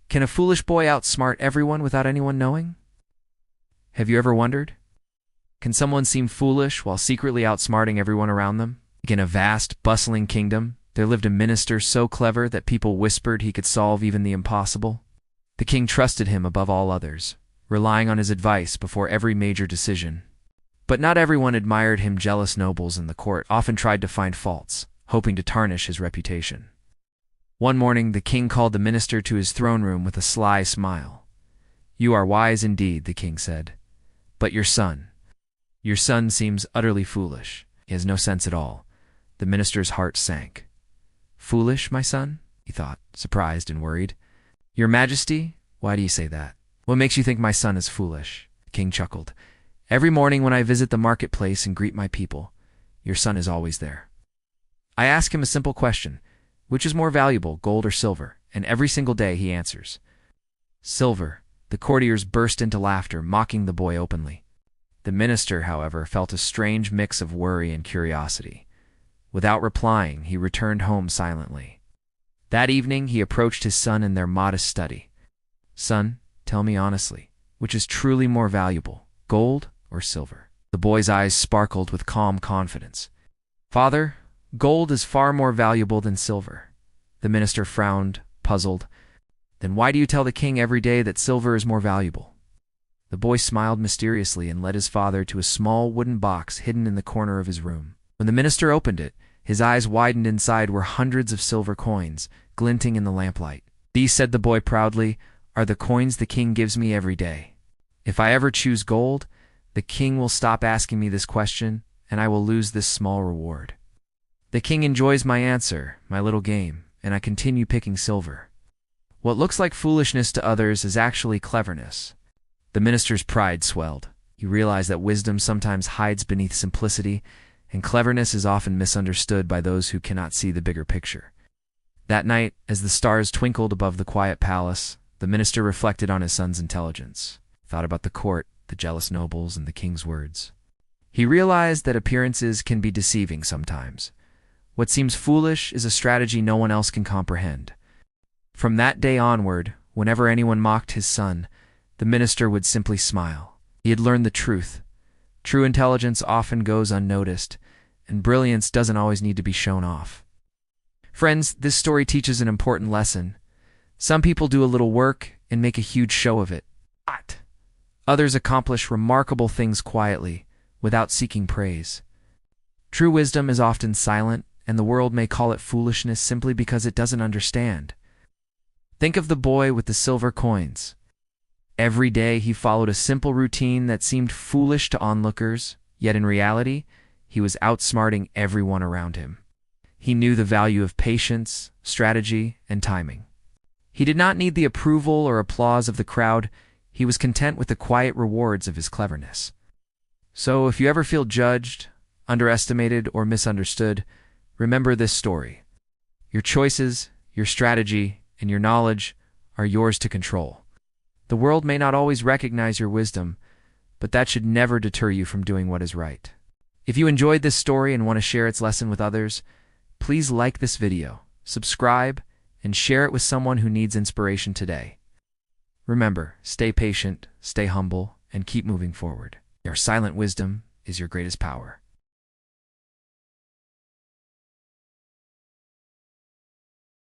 Can a foolish boy outsmart everyone without anyone knowing? Have you ever wondered? Can someone seem foolish while secretly outsmarting everyone around them? In a vast, bustling kingdom, there lived a minister so clever that people whispered he could solve even the impossible. The king trusted him above all others, relying on his advice before every major decision. But not everyone admired him. Jealous nobles in the court often tried to find faults, hoping to tarnish his reputation. One morning, the king called the minister to his throne room with a sly smile. "You are wise indeed," the king said. "But your son seems utterly foolish. He has no sense at all." The minister's heart sank. "Foolish, my son?" he thought, surprised and worried. "Your Majesty, why do you say that? What makes you think my son is foolish?" The king chuckled. "Every morning when I visit the marketplace and greet my people, your son is always there. I ask him a simple question: which is more valuable, gold or silver? And every single day he answers, 'Silver.'" The courtiers burst into laughter, mocking the boy openly. The minister, however, felt a strange mix of worry and curiosity. Without replying, he returned home silently. That evening, he approached his son in their modest study. "Son, tell me honestly, which is truly more valuable, gold or silver?" The boy's eyes sparkled with calm confidence. "Father, gold is far more valuable than silver." The minister frowned, puzzled. "Then why do you tell the king every day that silver is more valuable?" The boy smiled mysteriously and led his father to a small wooden box hidden in the corner of his room. When the minister opened it, his eyes widened. Inside were hundreds of silver coins, glinting in the lamplight. "These," said the boy proudly, "are the coins the king gives me every day. If I ever choose gold, the king will stop asking me this question, and I will lose this small reward. The king enjoys my answer, my little game, and I continue picking silver. What looks like foolishness to others is actually cleverness." The minister's pride swelled. He realized that wisdom sometimes hides beneath simplicity, and cleverness is often misunderstood by those who cannot see the bigger picture. That night, as the stars twinkled above the quiet palace, the minister reflected on his son's intelligence, thought about the court, the jealous nobles, and the king's words. He realized that appearances can be deceiving sometimes. What seems foolish is a strategy no one else can comprehend. From that day onward, whenever anyone mocked his son, the minister would simply smile. He had learned the truth. True intelligence often goes unnoticed, and brilliance doesn't always need to be shown off. Friends, this story teaches an important lesson. Some people do a little work and make a huge show of it. Others accomplish remarkable things quietly, without seeking praise. True wisdom is often silent, and the world may call it foolishness simply because it doesn't understand. Think of the boy with the silver coins. Every day he followed a simple routine that seemed foolish to onlookers, yet in reality, he was outsmarting everyone around him. He knew the value of patience, strategy, and timing. He did not need the approval or applause of the crowd. He was content with the quiet rewards of his cleverness. So if you ever feel judged, underestimated, or misunderstood, remember this story. Your choices, your strategy, and your knowledge are yours to control. The world may not always recognize your wisdom, but that should never deter you from doing what is right. If you enjoyed this story and want to share its lesson with others, please like this video, subscribe, and share it with someone who needs inspiration today. Remember, stay patient, stay humble, and keep moving forward. Your silent wisdom is your greatest power.